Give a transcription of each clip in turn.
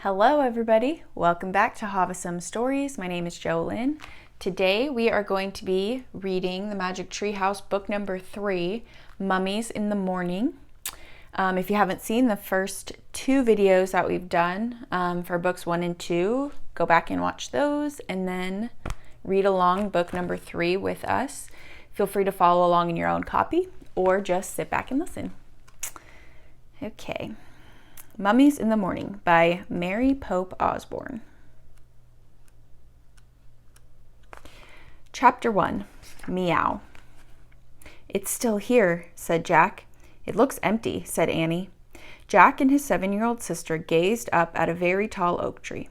Hello everybody, welcome back to HavahSomeStories. My name is Jolynne. Today we are going to be reading the Magic Treehouse book number 3, Mummies in the Morning. If you haven't seen the first 2 videos that we've done for books 1 and 2, go back and watch those and then read along book number 3 with us. Feel free to follow along in your own copy or just sit back and listen. Okay. Mummies in the Morning by Mary Pope Osborne. Chapter 1, Meow. It's still here, said Jack. It looks empty, said Annie. Jack and his 7-year-old sister gazed up at a very tall oak tree.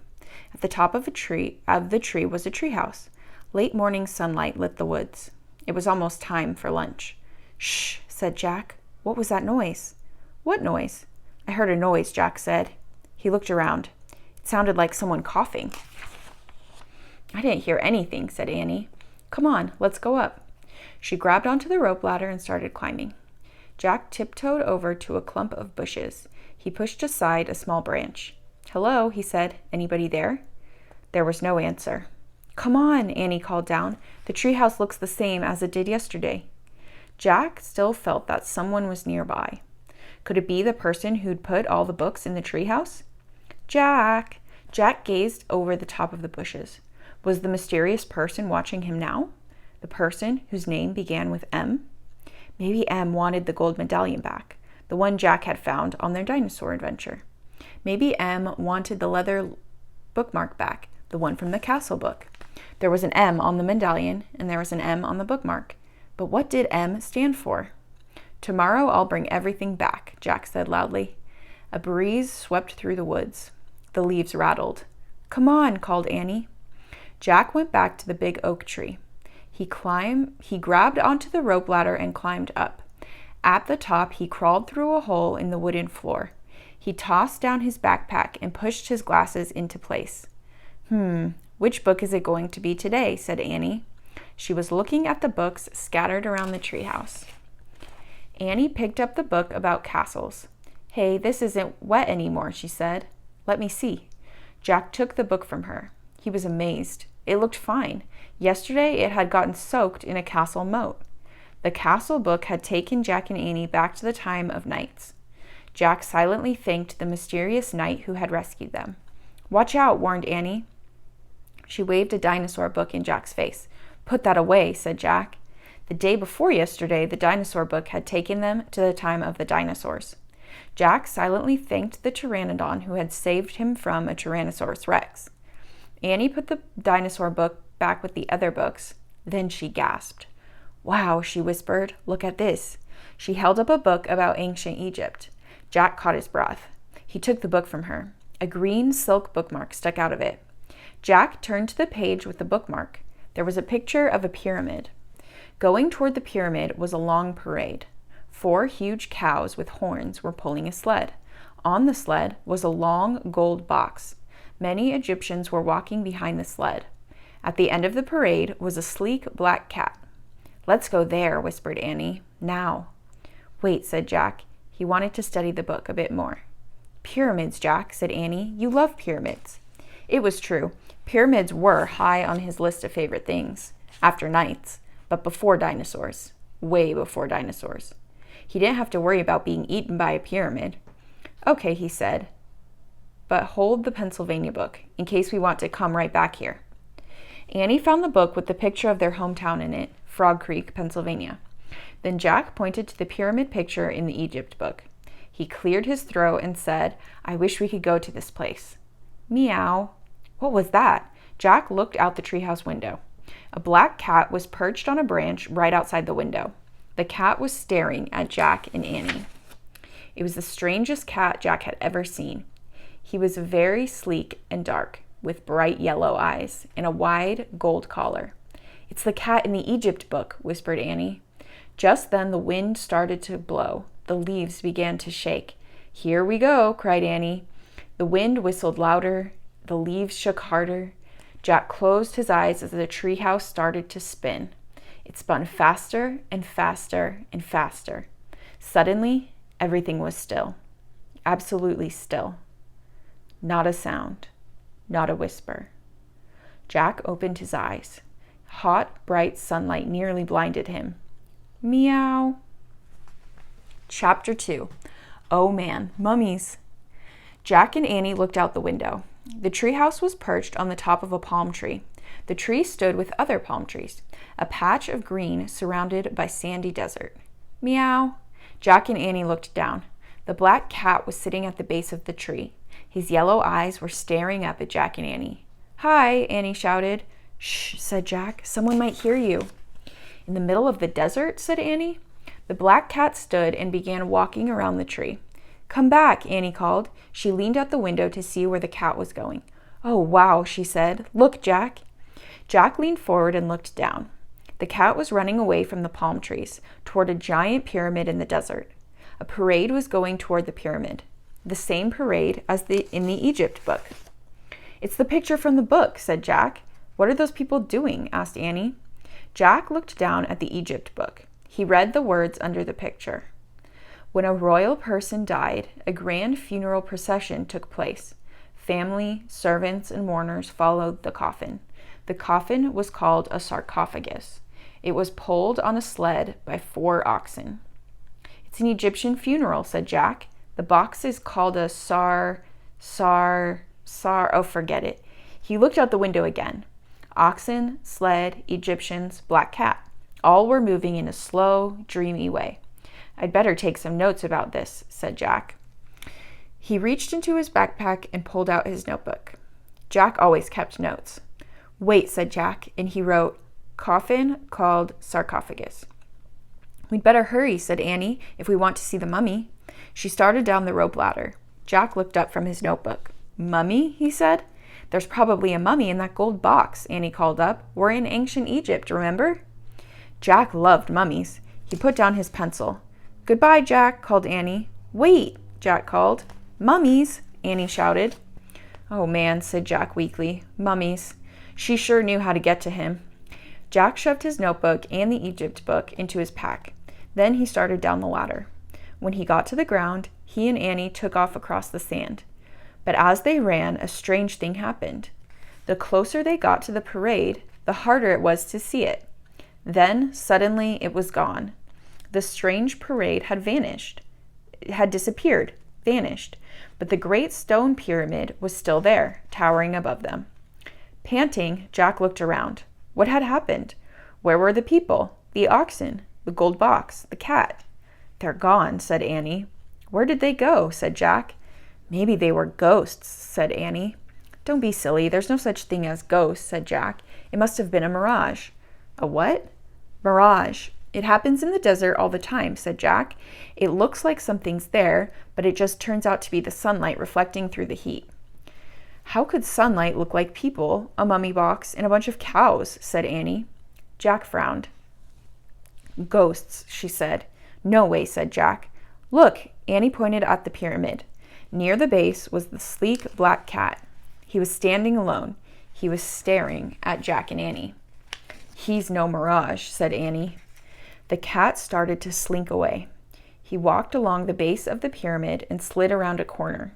At the top of the tree was a treehouse. Late morning sunlight lit the woods. It was almost time for lunch. Shh, said Jack. What was that noise? What noise? I heard a noise, Jack said. He looked around. It sounded like someone coughing. I didn't hear anything, said Annie. Come on, let's go up. She grabbed onto the rope ladder and started climbing. Jack tiptoed over to a clump of bushes. He pushed aside a small branch. Hello, he said. Anybody there? There was no answer. Come on, Annie called down. The treehouse looks the same as it did yesterday. Jack still felt that someone was nearby. Could it be the person who'd put all the books in the treehouse? Jack! Jack gazed over the top of the bushes. Was the mysterious person watching him now? The person whose name began with M? Maybe M wanted the gold medallion back, the one Jack had found on their dinosaur adventure. Maybe M wanted the leather bookmark back, the one from the castle book. There was an M on the medallion, and there was an M on the bookmark. But what did M stand for? Tomorrow I'll bring everything back, Jack said loudly. A breeze swept through the woods. The leaves rattled. Come on, called Annie. Jack went back to the big oak tree. He grabbed onto the rope ladder and climbed up. At the top, he crawled through a hole in the wooden floor. He tossed down his backpack and pushed his glasses into place. Which book is it going to be today? Said Annie. She was looking at the books scattered around the treehouse. Annie picked up the book about castles. Hey, this isn't wet anymore, she said. Let me see. Jack took the book from her. He was amazed. It looked fine. Yesterday it had gotten soaked in a castle moat. The castle book had taken Jack and Annie back to the time of knights. Jack silently thanked the mysterious knight who had rescued them. Watch out, warned Annie. She waved a dinosaur book in Jack's face. Put that away, said Jack. The day before yesterday, the dinosaur book had taken them to the time of the dinosaurs. Jack silently thanked the pteranodon who had saved him from a Tyrannosaurus Rex. Annie put the dinosaur book back with the other books. Then she gasped. Wow, she whispered. Look at this. She held up a book about ancient Egypt. Jack caught his breath. He took the book from her. A green silk bookmark stuck out of it. Jack turned to the page with the bookmark. There was a picture of a pyramid. Going toward the pyramid was a long parade. 4 huge cows with horns were pulling a sled. On the sled was a long gold box. Many Egyptians were walking behind the sled. At the end of the parade was a sleek black cat. Let's go there, whispered Annie. Now. Wait, said Jack. He wanted to study the book a bit more. Pyramids, Jack, said Annie. You love pyramids. It was true. Pyramids were high on his list of favorite things, after knights. But before dinosaurs. Way before dinosaurs. He didn't have to worry about being eaten by a pyramid. Okay, he said. But hold the Pennsylvania book, in case we want to come right back here. Annie found the book with the picture of their hometown in it, Frog Creek, Pennsylvania. Then Jack pointed to the pyramid picture in the Egypt book. He cleared his throat and said, I wish we could go to this place. Meow. What was that? Jack looked out the treehouse window. A black cat was perched on a branch right outside the window. The cat was staring at Jack and Annie. It was the strangest cat Jack had ever seen. He was very sleek and dark, with bright yellow eyes and a wide gold collar. It's the cat in the Egypt book, whispered Annie. Just then the wind started to blow. The leaves began to shake. Here we go, cried Annie. The wind whistled louder. The leaves shook harder. Jack closed his eyes as the treehouse started to spin. It spun faster and faster and faster. Suddenly, everything was still. Absolutely still. Not a sound, not a whisper. Jack opened his eyes. Hot, bright sunlight nearly blinded him. Meow. Chapter 2. Oh man, mummies. Jack and Annie looked out the window. The treehouse was perched on the top of a palm tree. The tree stood with other palm trees, a patch of green surrounded by sandy desert. Meow. Jack and Annie looked down. The black cat was sitting at the base of the tree. His yellow eyes were staring up at Jack and Annie. Hi, Annie shouted. Shh, said Jack. Someone might hear you. In the middle of the desert, said Annie. The black cat stood and began walking around the tree. Come back, Annie called. She leaned out the window to see where the cat was going. Oh, wow, she said. Look, Jack. Jack leaned forward and looked down. The cat was running away from the palm trees toward a giant pyramid in the desert. A parade was going toward the pyramid, the same parade as in the Egypt book. It's the picture from the book, said Jack. What are those people doing? Asked Annie. Jack looked down at the Egypt book. He read the words under the picture. When a royal person died, a grand funeral procession took place. Family, servants, and mourners followed the coffin. The coffin was called a sarcophagus. It was pulled on a sled by 4 oxen. It's an Egyptian funeral, said Jack. The box is called a oh, forget it. He looked out the window again. Oxen, sled, Egyptians, black cat. All were moving in a slow, dreamy way. I'd better take some notes about this, said Jack. He reached into his backpack and pulled out his notebook. Jack always kept notes. Wait, said Jack, and he wrote, coffin called sarcophagus. We'd better hurry, said Annie, if we want to see the mummy. She started down the rope ladder. Jack looked up from his notebook. Mummy? He said. There's probably a mummy in that gold box, Annie called up. We're in ancient Egypt, remember? Jack loved mummies. He put down his pencil. Goodbye, Jack, called Annie. Wait, Jack called. Mummies, Annie shouted. Oh man, said Jack weakly. Mummies. She sure knew how to get to him. Jack shoved his notebook and the Egypt book into his pack. Then he started down the ladder. When he got to the ground, he and Annie took off across the sand. But as they ran, a strange thing happened. The closer they got to the parade, the harder it was to see it. Then, suddenly, it was gone. The strange parade had vanished. It had disappeared, vanished. But the great stone pyramid was still there, towering above them. Panting, Jack looked around. What had happened? Where were the people, the oxen, the gold box, the cat? They're gone, said Annie. Where did they go? Said Jack. Maybe they were ghosts, said Annie. Don't be silly. There's no such thing as ghosts, said Jack. It must have been a mirage. A what? Mirage. It happens in the desert all the time, said Jack. It looks like something's there, but it just turns out to be the sunlight reflecting through the heat. How could sunlight look like people, a mummy box, and a bunch of cows? Said Annie. Jack frowned. Ghosts, she said. No way, said Jack. Look, Annie pointed at the pyramid. Near the base was the sleek black cat. He was standing alone. He was staring at Jack and Annie. He's no mirage, said Annie. The cat started to slink away. He walked along the base of the pyramid and slid around a corner.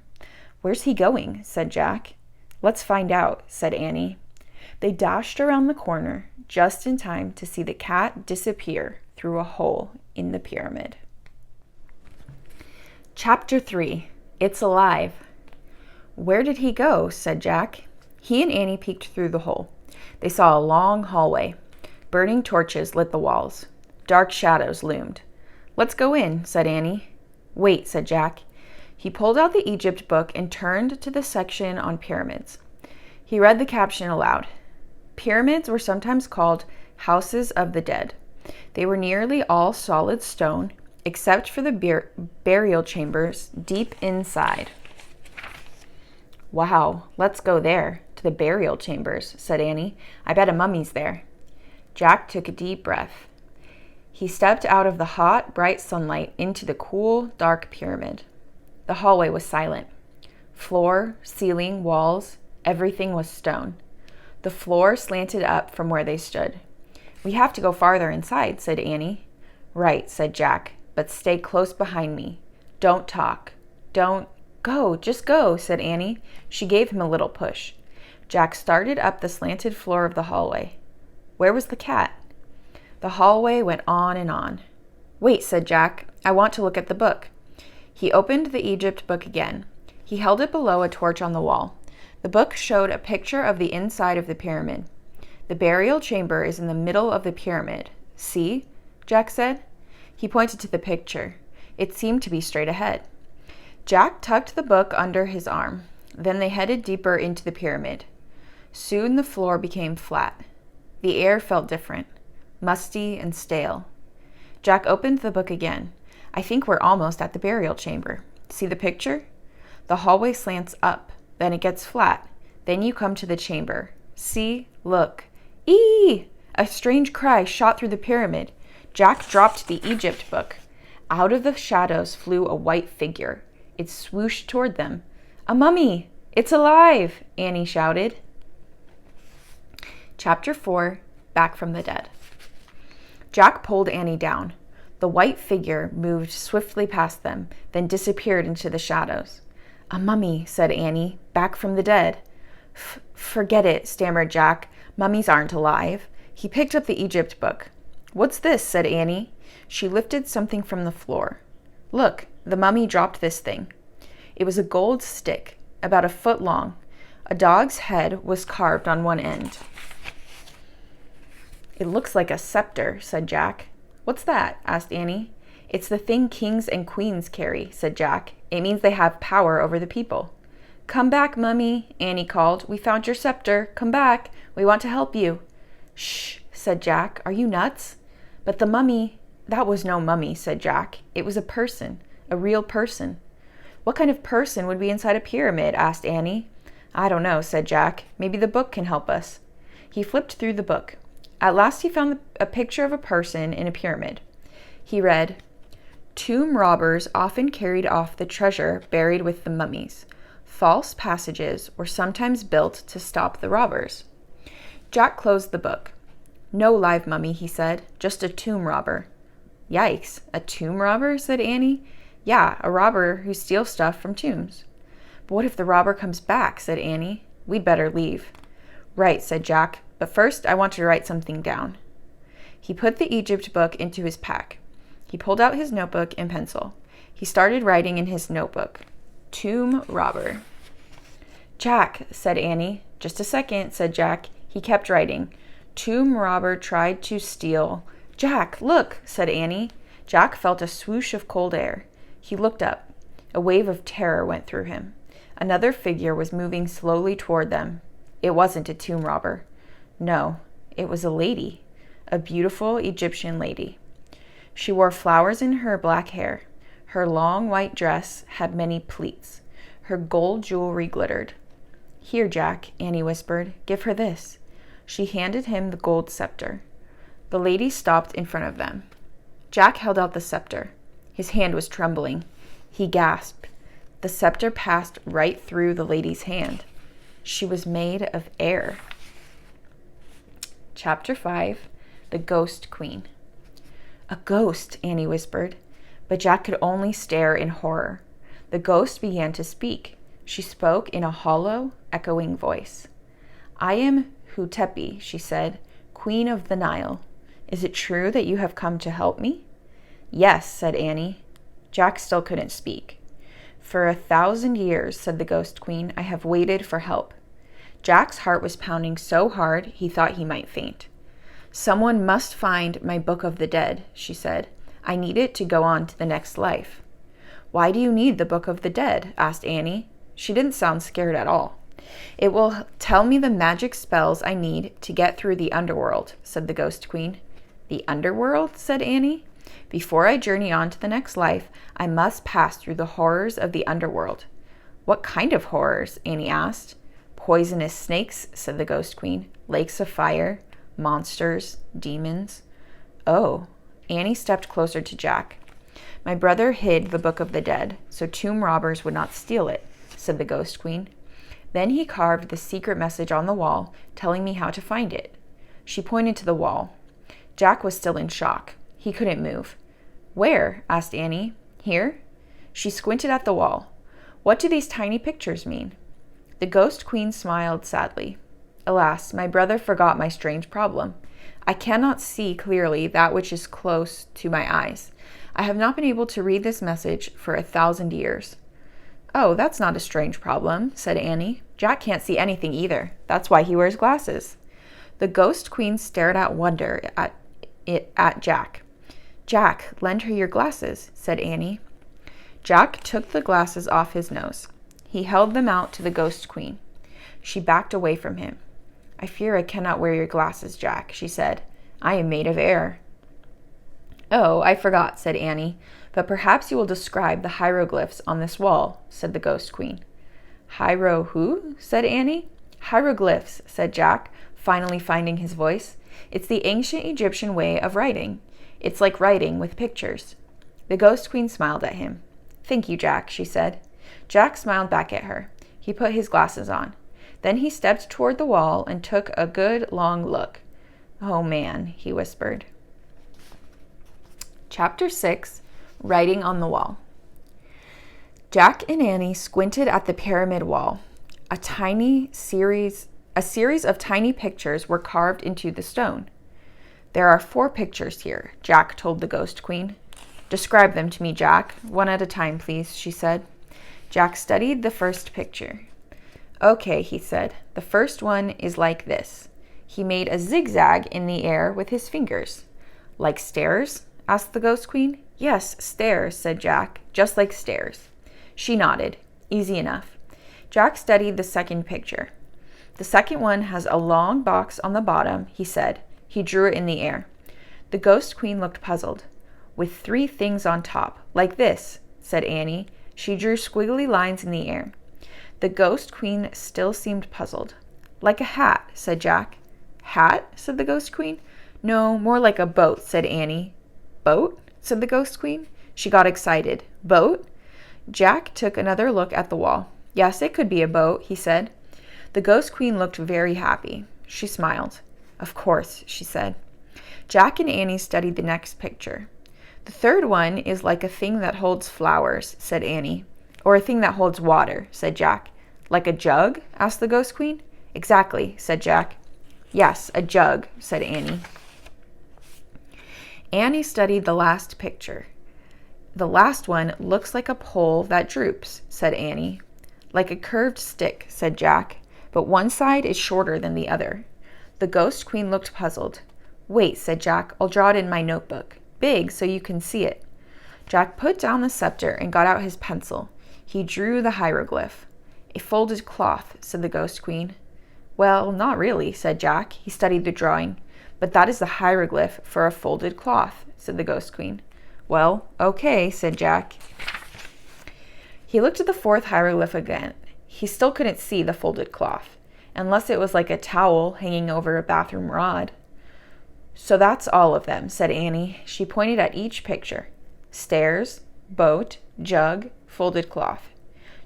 Where's he going? Said Jack. Let's find out, said Annie. They dashed around the corner just in time to see the cat disappear through a hole in the pyramid. Chapter 3. It's alive. Where did he go? Said Jack. He and Annie peeked through the hole. They saw a long hallway. Burning torches lit the walls. Dark shadows loomed. Let's go in, said Annie. Wait, said Jack. He pulled out the Egypt book and turned to the section on pyramids. He read the caption aloud. Pyramids were sometimes called houses of the dead. They were nearly all solid stone, except for the burial chambers deep inside. Wow, let's go there, to the burial chambers, said Annie. I bet a mummy's there. Jack took a deep breath. He stepped out of the hot, bright sunlight into the cool, dark pyramid. The hallway was silent. Floor, ceiling, walls, everything was stone. The floor slanted up from where they stood. We have to go farther inside, said Annie. Right, said Jack, but stay close behind me. Don't talk. Don't... Go, just go, said Annie. She gave him a little push. Jack started up the slanted floor of the hallway. Where was the cat? The hallway went on and on. Wait, said Jack. I want to look at the book. He opened the Egypt book again. He held it below a torch on the wall. The book showed a picture of the inside of the pyramid. The burial chamber is in the middle of the pyramid. See? Jack said. He pointed to the picture. It seemed to be straight ahead. Jack tucked the book under his arm. Then they headed deeper into the pyramid. Soon the floor became flat. The air felt different, musty and stale. Jack opened the book again. I think we're almost at the burial chamber. See the picture? The hallway slants up, then it gets flat. Then you come to the chamber. See? Look. Eee! A strange cry shot through the pyramid. Jack dropped the Egypt book. Out of the shadows flew a white figure. It swooshed toward them. A mummy! It's alive! Annie shouted. Chapter 4, Back from the Dead. Jack pulled Annie down. The white figure moved swiftly past them, then disappeared into the shadows. A mummy, said Annie, back from the dead. Forget it, stammered Jack. Mummies aren't alive. He picked up the Egypt book. What's this? Said Annie. She lifted something from the floor. Look, the mummy dropped this thing. It was a gold stick, about a foot long. A dog's head was carved on one end. It looks like a scepter, said Jack. What's that? Asked Annie. It's the thing kings and queens carry, said Jack. It means they have power over the people. Come back, Mummy, Annie called. We found your scepter. Come back. We want to help you. Shh, said Jack. Are you nuts? But the mummy... That was no mummy, said Jack. It was a person, a real person. What kind of person would be inside a pyramid? Asked Annie. I don't know, said Jack. Maybe the book can help us. He flipped through the book. At last he found a picture of a person in a pyramid. He read, Tomb robbers often carried off the treasure buried with the mummies. False passages were sometimes built to stop the robbers. Jack closed the book. No live mummy, he said, just a tomb robber. Yikes, a tomb robber, said Annie. Yeah, a robber who steals stuff from tombs. But what if the robber comes back, said Annie. We'd better leave. Right, said Jack, but first I want to write something down. He put the Egypt book into his pack. He pulled out his notebook and pencil. He started writing in his notebook. Tomb robber. Jack, said Annie. Just a second, said Jack. He kept writing. Tomb robber tried to steal. Jack, look, said Annie. Jack felt a swoosh of cold air. He looked up. A wave of terror went through him. Another figure was moving slowly toward them. It wasn't a tomb robber. No, it was a lady, a beautiful Egyptian lady. She wore flowers in her black hair. Her long white dress had many pleats. Her gold jewelry glittered. Here, Jack, Annie whispered. Give her this. She handed him the gold scepter. The lady stopped in front of them. Jack held out the scepter. His hand was trembling. He gasped. The scepter passed right through the lady's hand. She was made of air. Chapter 5, The Ghost Queen. A ghost, Annie whispered, but Jack could only stare in horror. The ghost began to speak. She spoke in a hollow, echoing voice. I am Hutepi, she said, Queen of the Nile. Is it true that you have come to help me? Yes, said Annie. Jack still couldn't speak. For 1,000 years, said the Ghost Queen, I have waited for help. Jack's heart was pounding so hard he thought he might faint. Someone must find my Book of the Dead, she said. I need it to go on to the next life. Why do you need the Book of the Dead? Asked Annie. She didn't sound scared at all. It will tell me the magic spells I need to get through the underworld, said the Ghost Queen. The underworld? Said Annie. Before I journey on to the next life, I must pass through the horrors of the underworld. What kind of horrors? Annie asked. Poisonous snakes, said the Ghost Queen. Lakes of fire, monsters, demons. Oh, Annie stepped closer to Jack. My brother hid the Book of the Dead, so tomb robbers would not steal it, said the Ghost Queen. Then he carved the secret message on the wall, telling me how to find it. She pointed to the wall. Jack was still in shock. He couldn't move. Where? Asked Annie. Here? She squinted at the wall. What do these tiny pictures mean?" The ghost queen smiled sadly. "Alas, my brother forgot my strange problem. I cannot see clearly that which is close to my eyes. I have not been able to read this message for 1,000 years." "Oh, that's not a strange problem," said Annie. "Jack can't see anything either. That's why he wears glasses." The ghost queen stared at wonder at Jack. "Jack, lend her your glasses," said Annie. Jack took the glasses off his nose. He held them out to the ghost queen. She backed away from him. "I fear I cannot wear your glasses, Jack," she said. "I am made of air." "Oh, I forgot," said Annie. "But perhaps you will describe the hieroglyphs on this wall," said the ghost queen. "Who?" said Annie. "Hieroglyphs," said Jack, finally finding his voice. "It's the ancient Egyptian way of writing. It's like writing with pictures." The ghost queen smiled at him. "Thank you, Jack," she said. Jack smiled back at her. He put his glasses on. Then he stepped toward the wall and took a good long look. "Oh, man," he whispered. Chapter 6, Writing on the Wall. Jack and Annie squinted at the pyramid wall. A series of tiny pictures were carved into the stone. "There are 4 pictures here," Jack told the ghost queen. "Describe them to me, Jack. One at a time, please," she said. Jack studied the first picture. "Okay," he said. "The first one is like this." He made a zigzag in the air with his fingers. "Like stairs?" asked the ghost queen. "Yes, stairs," said Jack. "Just like stairs." She nodded. "Easy enough." Jack studied the second picture. "The second one has a long box on the bottom," he said. He drew it in the air. The ghost queen looked puzzled. "With 3 things on top, like this," said Annie. She drew squiggly lines in the air. The ghost queen still seemed puzzled. "Like a hat," said Jack. "Hat?" said the ghost queen. "No, more like a boat," said Annie. "Boat?" said the ghost queen. She got excited. "Boat?" Jack took another look at the wall. "Yes, it could be a boat," he said. The ghost queen looked very happy. She smiled. "Of course," she said. Jack and Annie studied the next picture. "The third one is like a thing that holds flowers," said Annie. "Or a thing that holds water," said Jack. "Like a jug?" asked the ghost queen. "Exactly," said Jack. "Yes, a jug," said Annie. Annie studied the last picture. "The last one looks like a pole that droops," said Annie. "Like a curved stick," said Jack, "but one side is shorter than the other." The ghost queen looked puzzled. "Wait," said Jack, "I'll draw it in my notebook. Big so you can see it." Jack put down the scepter and got out his pencil. He drew the hieroglyph. "A folded cloth," said the ghost queen. "Well, not really," said Jack. He studied the drawing. "But that is the hieroglyph for a folded cloth," said the ghost queen. "Well, okay," said Jack. He looked at the 4th hieroglyph again. He still couldn't see the folded cloth, unless it was like a towel hanging over a bathroom rod. "So that's all of them," said Annie. She pointed at each picture. "Stairs, boat, jug, folded cloth."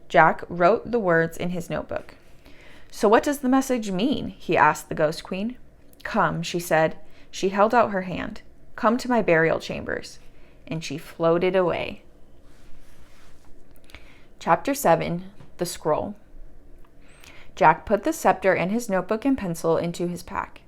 Jack wrote the words in his notebook. "So what does the message mean?" he asked the ghost queen. "Come," she said. She held out her hand. "Come to my burial chambers." And she floated away. Chapter 7, The Scroll. Jack put the scepter and his notebook and pencil into his pack.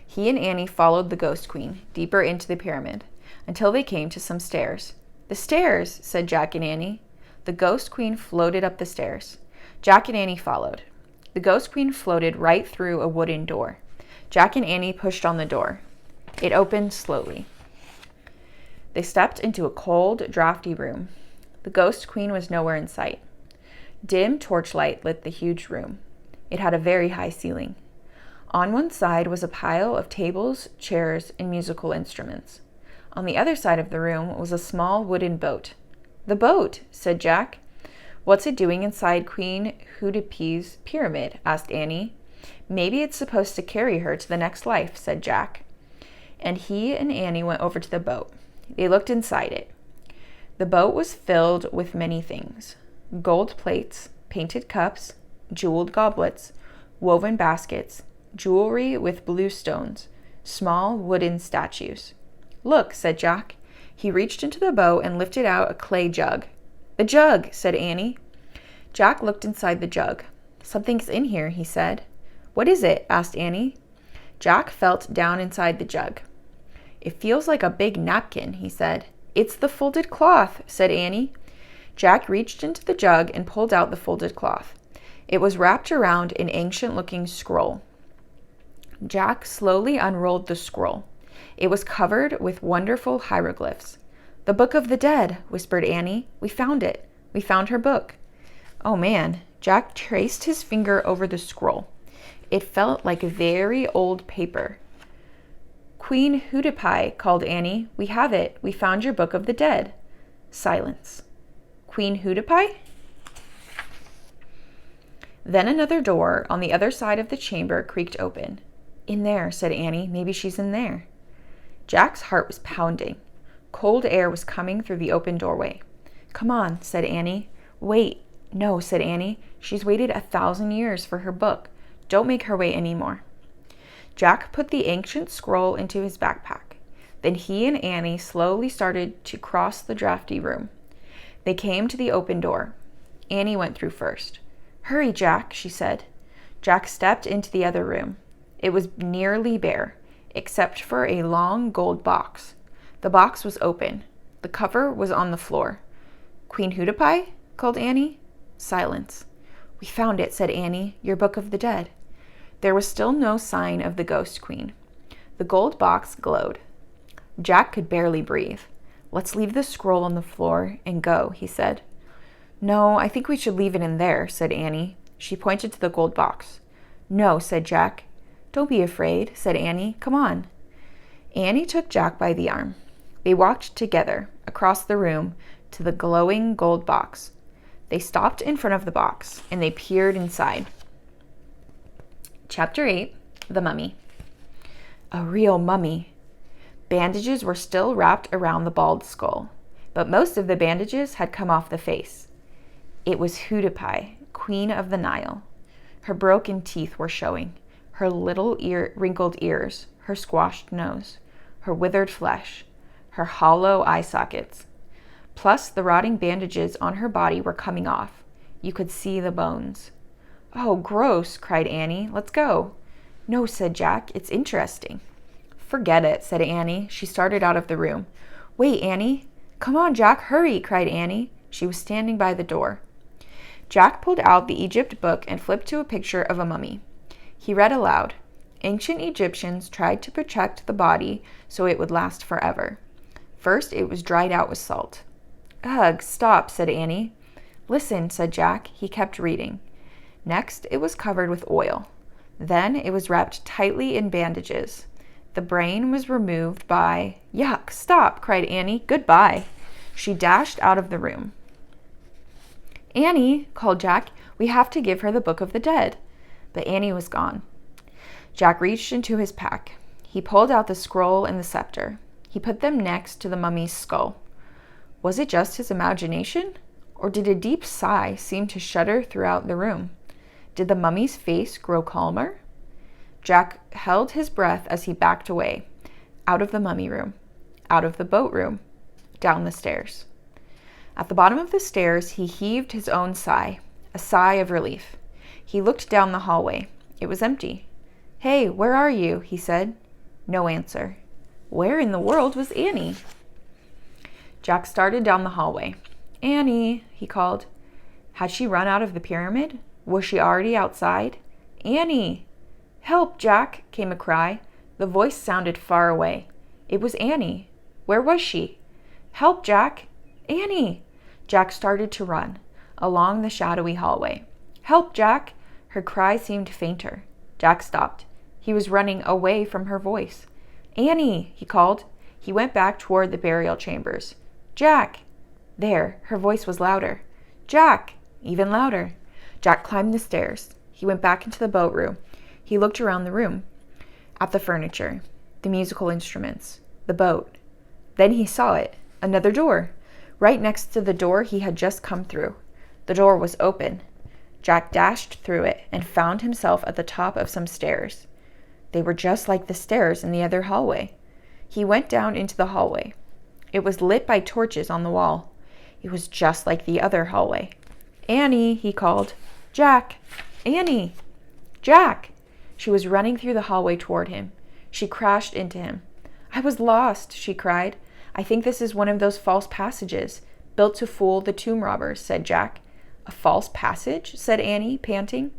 He and Annie followed the ghost queen deeper into the pyramid until they came to some stairs. "The stairs," said Jack and Annie. The ghost queen floated up the stairs. Jack and Annie followed. The ghost queen floated right through a wooden door. Jack and Annie pushed on the door. It opened slowly. They stepped into a cold, drafty room. The ghost queen was nowhere in sight. Dim torchlight lit the huge room. It had a very high ceiling. On one side was a pile of tables, chairs, and musical instruments. On the other side of the room was a small wooden boat. "The boat," said Jack. "What's it doing inside Queen Hoodipee's pyramid?" asked Annie. "Maybe it's supposed to carry her to the next life," said Jack. And he and Annie went over to the boat. They looked inside it. The boat was filled with many things: gold plates, painted cups, jeweled goblets, woven baskets, jewelry with blue stones, small wooden statues. "Look," said Jack. He reached into the boat and lifted out a clay jug. "The jug," said Annie. Jack looked inside the jug. "Something's in here," he said. "What is it?" asked Annie. Jack felt down inside the jug. "It feels like a big napkin," he said. "It's the folded cloth," said Annie. Jack reached into the jug and pulled out the folded cloth. It was wrapped around an ancient-looking scroll. Jack slowly unrolled the scroll. It was covered with wonderful hieroglyphs. "The Book of the Dead," whispered Annie. "We found it. We found her book." "Oh, man." Jack traced his finger over the scroll. It felt like very old paper. "Queen Hootapai," called Annie. "We have it. We found your Book of the Dead." Silence. "Queen Hootapai?" Then another door on the other side of the chamber creaked open. "In there," said Annie. "Maybe she's in there." Jack's heart was pounding. Cold air was coming through the open doorway. "Come on," said Annie. "Wait." "No," said Annie. "She's waited 1,000 years for her book. Don't make her wait any more." Jack put the ancient scroll into his backpack. Then he and Annie slowly started to cross the drafty room. They came to the open door. Annie went through first. "Hurry, Jack," she said. Jack stepped into the other room. It was nearly bare, except for a long gold box. The box was open. The cover was on the floor. "Queen Hootapai?" called Annie. Silence. "We found it," said Annie. "Your Book of the Dead." There was still no sign of the ghost queen. The gold box glowed. Jack could barely breathe. "Let's leave the scroll on the floor and go," he said. "No, I think we should leave it in there," said Annie. She pointed to the gold box. "No," said Jack. "Don't be afraid," said Annie. "Come on." Annie took Jack by the arm. They walked together across the room to the glowing gold box. They stopped in front of the box, and they peered inside. Chapter 8, The Mummy. A real mummy. Bandages were still wrapped around the bald skull, but most of the bandages had come off the face. It was Hootapai, Queen of the Nile. Her broken teeth were showing, her little wrinkled ears, her squashed nose, her withered flesh, her hollow eye sockets. Plus, the rotting bandages on her body were coming off. You could see the bones. "Oh, gross," cried Annie. "Let's go." "No," said Jack. "It's interesting." "Forget it," said Annie. She started out of the room. "Wait, Annie." "Come on, Jack, hurry," cried Annie. She was standing by the door. Jack pulled out the Egypt book and flipped to a picture of a mummy. He read aloud. Ancient Egyptians tried to protect the body so it would last forever. First, it was dried out with salt. "Ugh, stop," said Annie. "Listen," said Jack. He kept reading. Next, it was covered with oil. Then it was wrapped tightly in bandages. The brain was removed by... "Yuck, stop," cried Annie. "Goodbye." She dashed out of the room. "Annie," called Jack, "we have to give her the Book of the Dead." But Annie was gone. Jack reached into his pack. He pulled out the scroll and the scepter. He put them next to the mummy's skull. Was it just his imagination? Or did a deep sigh seem to shudder throughout the room? Did the mummy's face grow calmer? Jack held his breath as he backed away, out of the mummy room, out of the boat room, down the stairs. At the bottom of the stairs, he heaved his own sigh, a sigh of relief. He looked down the hallway. It was empty. "Hey, where are you?" he said. No answer. Where in the world was Annie? Jack started down the hallway. "Annie," he called. Had she run out of the pyramid? Was she already outside? "Annie!" "Help, Jack!" came a cry. The voice sounded far away. It was Annie. Where was she? "Help, Jack!" "Annie!" Jack started to run along the shadowy hallway. "Help, Jack!" Her cry seemed fainter. Jack stopped. He was running away from her voice. "Annie!" he called. He went back toward the burial chambers. "Jack!" There, her voice was louder. "Jack!" Even louder. Jack climbed the stairs. He went back into the boat room. He looked around the room, at the furniture, the musical instruments, the boat. Then he saw it, another door, right next to the door he had just come through. The door was open. Jack dashed through it and found himself at the top of some stairs. They were just like the stairs in the other hallway. He went down into the hallway. It was lit by torches on the wall. It was just like the other hallway. "Annie," he called. "Jack! Annie! Jack!" She was running through the hallway toward him. She crashed into him. "I was lost," she cried. "I think this is one of those false passages, built to fool the tomb robbers," said Jack. "A false passage?" said Annie, panting.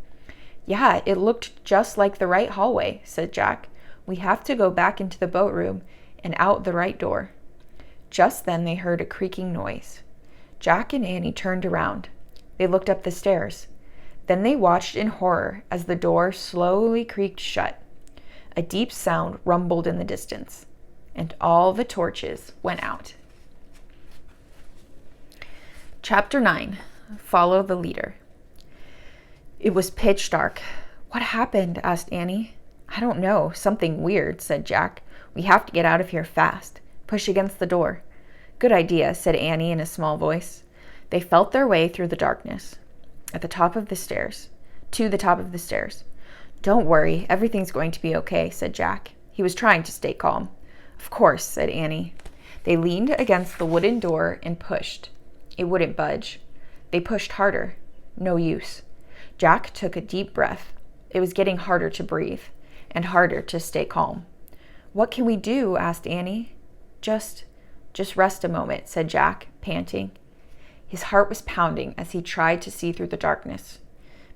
"Yeah, it looked just like the right hallway," said Jack. "We have to go back into the boat room and out the right door." Just then they heard a creaking noise. Jack and Annie turned around. They looked up the stairs. Then they watched in horror as the door slowly creaked shut. A deep sound rumbled in the distance, and all the torches went out. Chapter 9. Follow the Leader. It was pitch dark. "What happened?" asked Annie. "I don't know. Something weird," said Jack. "We have to get out of here fast. Push against the door." "Good idea," said Annie in a small voice. They felt their way through the darkness. To the top of the stairs. "Don't worry, everything's going to be okay," said Jack. He was trying to stay calm. "Of course," said Annie. They leaned against the wooden door and pushed. It wouldn't budge. They pushed harder. No use. Jack took a deep breath. It was getting harder to breathe, and harder to stay calm. "What can we do?" asked Annie. Just rest a moment," said Jack, panting. His heart was pounding as he tried to see through the darkness.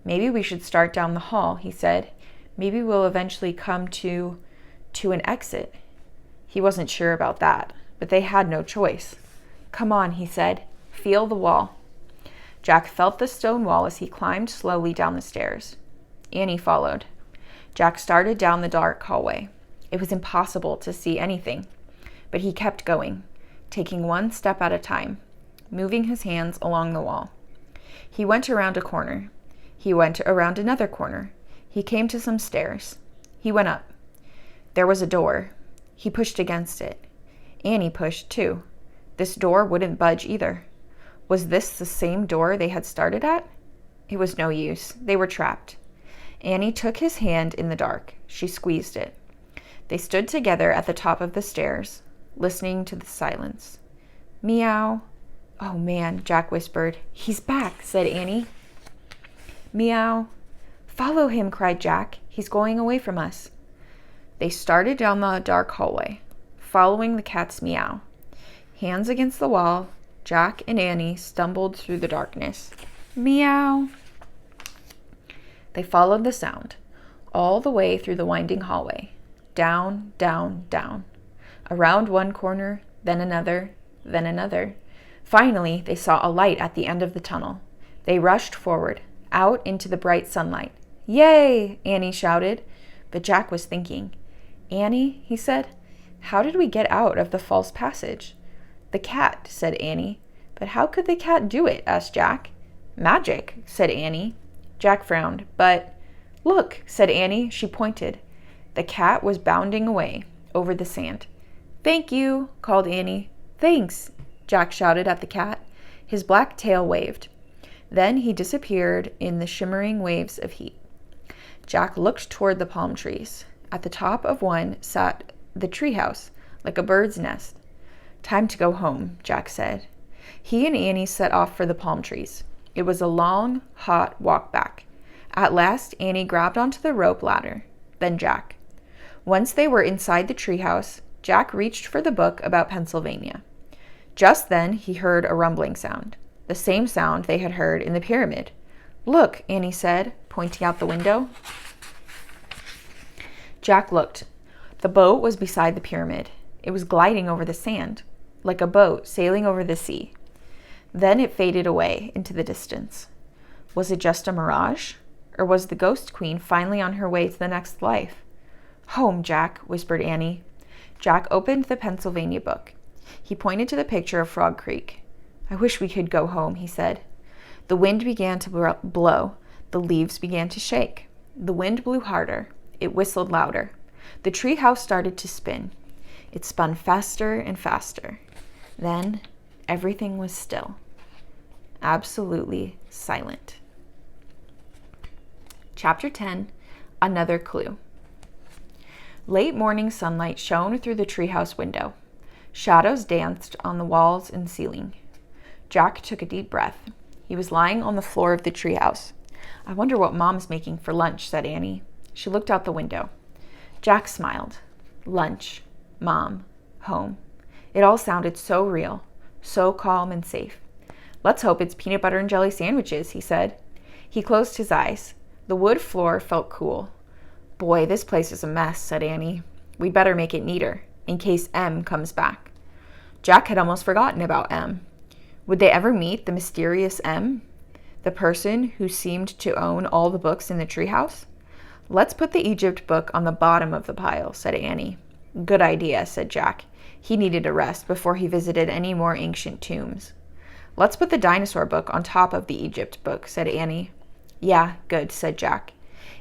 "Maybe we should start down the hall," he said. "Maybe we'll eventually come to an exit." He wasn't sure about that, but they had no choice. "Come on," he said. "Feel the wall." Jack felt the stone wall as he climbed slowly down the stairs. Annie followed. Jack started down the dark hallway. It was impossible to see anything, but he kept going, taking one step at a time, moving his hands along the wall. He went around a corner. He went around another corner. He came to some stairs. He went up. There was a door. He pushed against it. Annie pushed too. This door wouldn't budge either. Was this the same door they had started at? It was no use. They were trapped. Annie took his hand in the dark. She squeezed it. They stood together at the top of the stairs, listening to the silence. "Meow." "Oh, man," Jack whispered. "He's back," said Annie. "Meow." "Follow him," cried Jack. "He's going away from us." They started down the dark hallway, following the cat's meow. Hands against the wall, Jack and Annie stumbled through the darkness. Meow. They followed the sound, all the way through the winding hallway. Down, down, down. Around one corner, then another, then another. Finally, they saw a light at the end of the tunnel. They rushed forward, out into the bright sunlight. "Yay!" Annie shouted. But Jack was thinking. "Annie," he said, "how did we get out of the false passage?" "The cat," said Annie. "But how could the cat do it?" asked Jack. "Magic," said Annie. Jack frowned. "But look," said Annie. She pointed. The cat was bounding away over the sand. "Thank you," called Annie. "Thanks," Jack shouted at the cat. His black tail waved. Then he disappeared in the shimmering waves of heat. Jack looked toward the palm trees. At the top of one sat the treehouse, like a bird's nest. "Time to go home," Jack said. He and Annie set off for the palm trees. It was a long, hot walk back. At last, Annie grabbed onto the rope ladder, then Jack. Once they were inside the treehouse, Jack reached for the book about Pennsylvania. Just then, he heard a rumbling sound, the same sound they had heard in the pyramid. "Look," Annie said, pointing out the window. Jack looked. The boat was beside the pyramid. It was gliding over the sand, like a boat sailing over the sea. Then it faded away into the distance. Was it just a mirage? Or was the ghost queen finally on her way to the next life? "Home, Jack," whispered Annie. Jack opened the Pennsylvania book. He pointed to the picture of Frog Creek. "I wish we could go home," he said. The wind began to blow. The leaves began to shake. The wind blew harder. It whistled louder. The treehouse started to spin. It spun faster and faster. Then everything was still. Absolutely silent. Chapter 10. Another Clue. Late morning sunlight shone through the treehouse window. Shadows danced on the walls and ceiling. Jack took a deep breath. He was lying on the floor of the treehouse. I wonder what Mom's making for lunch, said Annie. She looked out the window. Jack smiled. Lunch, Mom, home. It all sounded so real, so calm and safe. Let's hope it's peanut butter and jelly sandwiches, he said. He closed his eyes. The wood floor felt cool. Boy, this place is a mess, said Annie. We'd better make it neater, in case M comes back. Jack had almost forgotten about M. Would they ever meet the mysterious M? The person who seemed to own all the books in the treehouse? Let's put the Egypt book on the bottom of the pile, said Annie. Good idea, said Jack. He needed a rest before he visited any more ancient tombs. Let's put the dinosaur book on top of the Egypt book, said Annie. Yeah, good, said Jack,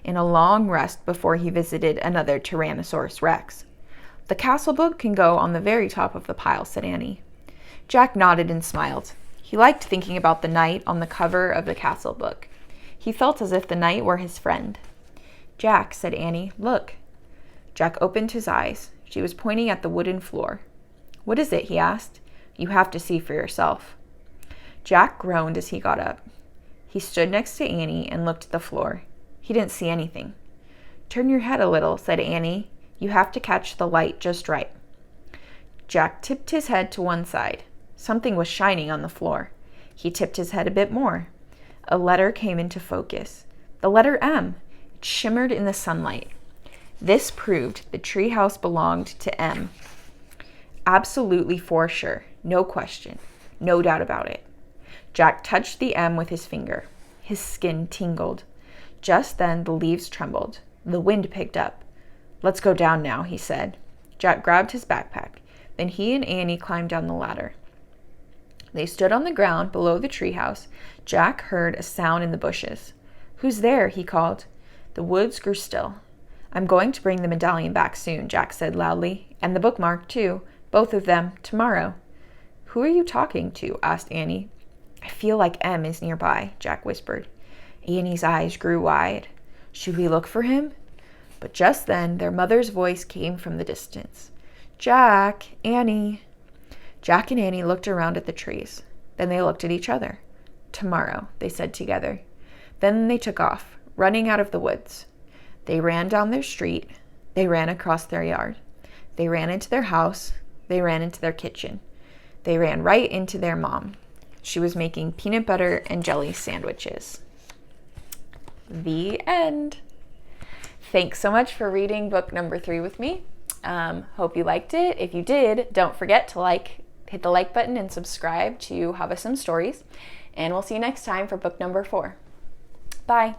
in a long rest before he visited another Tyrannosaurus Rex. The castle book can go on the very top of the pile, said Annie. Jack nodded and smiled. He liked thinking about the knight on the cover of the castle book. He felt as if the knight were his friend. Jack, said Annie, look. Jack opened his eyes. She was pointing at the wooden floor. What is it? He asked. You have to see for yourself. Jack groaned as he got up. He stood next to Annie and looked at the floor. He didn't see anything. Turn your head a little, said Annie. You have to catch the light just right. Jack tipped his head to one side. Something was shining on the floor. He tipped his head a bit more. A letter came into focus. The letter M. It shimmered in the sunlight. This proved the treehouse belonged to M. Absolutely for sure. No question. No doubt about it. Jack touched the M with his finger. His skin tingled. Just then the leaves trembled. The wind picked up. Let's go down now, he said. Jack grabbed his backpack. Then he and Annie climbed down the ladder. They stood on the ground below the treehouse. Jack heard a sound in the bushes. Who's there? He called. The woods grew still. I'm going to bring the medallion back soon, Jack said loudly. And the bookmark, too. Both of them, tomorrow. Who are you talking to? Asked Annie. I feel like M is nearby, Jack whispered. Annie's eyes grew wide. Should we look for him? But just then their mother's voice came from the distance. Jack, Annie. Jack and Annie looked around at the trees. Then they looked at each other. Tomorrow, they said together. Then they took off, running out of the woods. They ran down their street. They ran across their yard. They ran into their house. They ran into their kitchen. They ran right into their mom. She was making peanut butter and jelly sandwiches. The end. Thanks so much for reading book number 3 with me. Hope you liked it. If you did, don't forget to hit the like button and subscribe to HavahSomeStories. And we'll see you next time for book number 4. Bye.